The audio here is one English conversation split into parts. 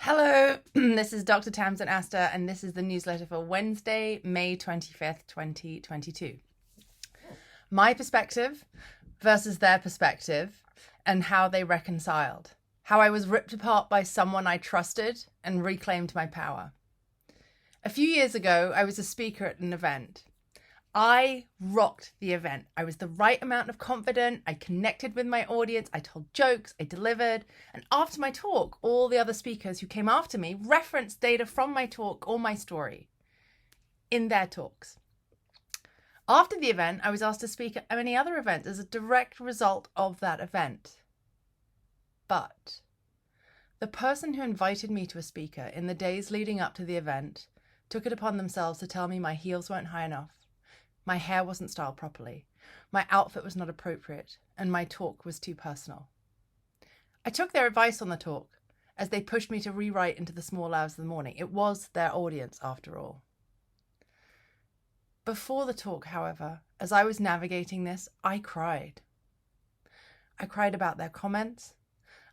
Hello, this is Dr. Tamsin Astor, and this is the newsletter for Wednesday, May 25th, 2022. My perspective versus their perspective, and how they reconciled. How I was ripped apart by someone I trusted and reclaimed my power. A few years ago, I was a speaker at an event. I rocked the event. I was the right amount of confident. I connected with my audience. I told jokes. I delivered. And after my talk, all the other speakers who came after me referenced data from my talk or my story in their talks. After the event, I was asked to speak at many other events as a direct result of that event. But the person who invited me to a speaker in the days leading up to the event took it upon themselves to tell me my heels weren't high enough. My hair wasn't styled properly, my outfit was not appropriate, and my talk was too personal. I took their advice on the talk as they pushed me to rewrite into the small hours of the morning. It was their audience, after all. Before the talk, however, as I was navigating this, I cried. I cried about their comments.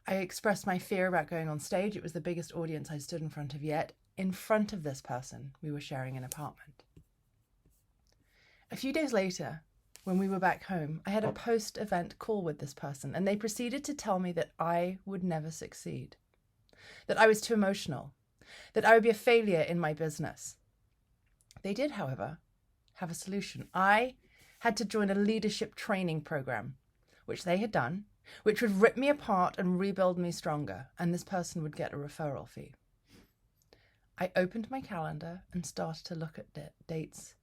I expressed my fear about going on stage. It was the biggest audience I stood in front of yet. In front of this person, we were sharing an apartment. A few days later, when we were back home, I had a post-event call with this person, and they proceeded to tell me that I would never succeed, that I was too emotional, that I would be a failure in my business. They did, however, have a solution. I had to join a leadership training program, which they had done, which would rip me apart and rebuild me stronger, and this person would get a referral fee. I opened my calendar and started to look at dates.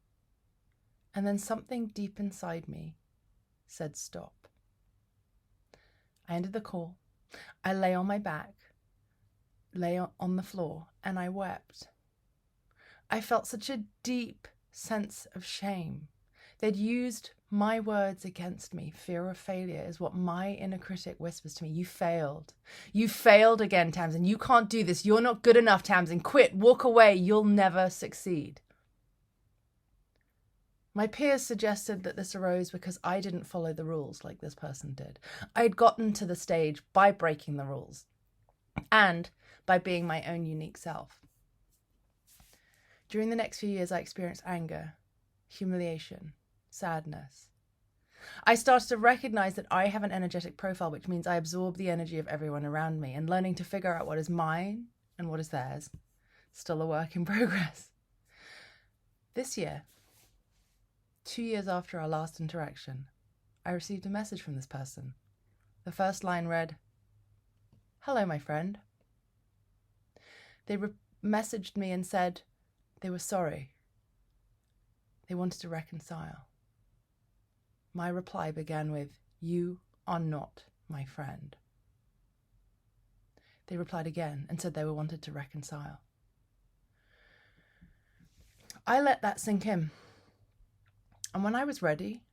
And then something deep inside me said stop. I ended the call. I lay on my back, lay on the floor, and I wept. I felt such a deep sense of shame. They'd used my words against me. Fear of failure is what my inner critic whispers to me. You failed. You failed again, Tamsin. You can't do this. You're not good enough, Tamsin. Quit. Walk away. You'll never succeed. My peers suggested that this arose because I didn't follow the rules like this person did. I had gotten to the stage by breaking the rules and by being my own unique self. During the next few years, I experienced anger, humiliation, sadness. I started to recognize that I have an energetic profile, which means I absorb the energy of everyone around me, and learning to figure out what is mine and what is theirs. Still a work in progress. This year, 2 years after our last interaction, I received a message from this person. The first line read, "Hello, my friend." They messaged me and said they were sorry. They wanted to reconcile. My reply began with, "You are not my friend." They replied again and said they wanted to reconcile. I let that sink in. And when I was ready,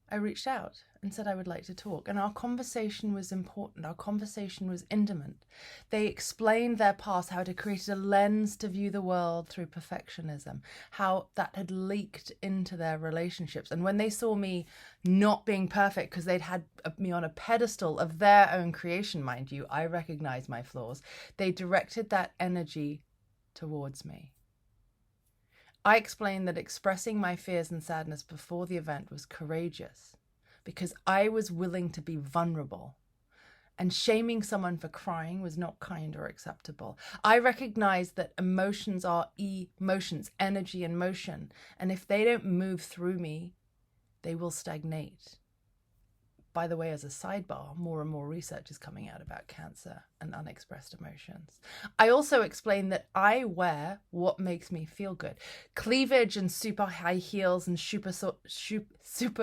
I reached out and said I would like to talk. And our conversation was important. Our conversation was intimate. They explained their past, how it had created a lens to view the world through perfectionism, how that had leaked into their relationships. And when they saw me not being perfect because they'd had me on a pedestal of their own creation, mind you, I recognized my flaws. They directed that energy towards me. I explained that expressing my fears and sadness before the event was courageous because I was willing to be vulnerable, and shaming someone for crying was not kind or acceptable. I recognized that emotions are emotions, energy and motion, and if they don't move through me, they will stagnate. By the way, as a sidebar, more and more research is coming out about cancer and unexpressed emotions. I also explained that I wear what makes me feel good. Cleavage and super high heels and super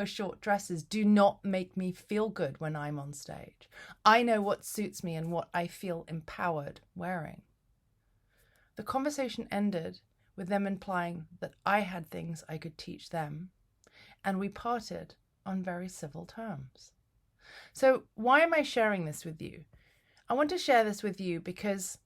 short dresses do not make me feel good when I'm on stage. I know what suits me and what I feel empowered wearing. The conversation ended with them implying that I had things I could teach them, and we parted on very civil terms. So why am I sharing this with you? I want to share this with you because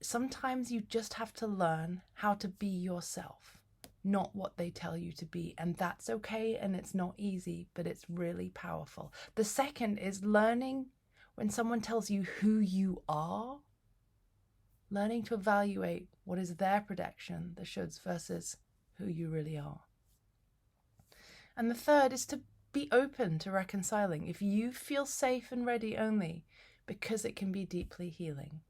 sometimes you just have to learn how to be yourself, not what they tell you to be. And that's okay. And it's not easy, but it's really powerful. The second is learning when someone tells you who you are learning to evaluate what is their projection, the shoulds, versus who you really are. And the third is to be open to reconciling if you feel safe and ready only, because it can be deeply healing.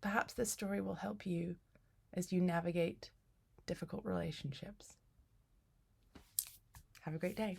Perhaps this story will help you as you navigate difficult relationships. Have a great day.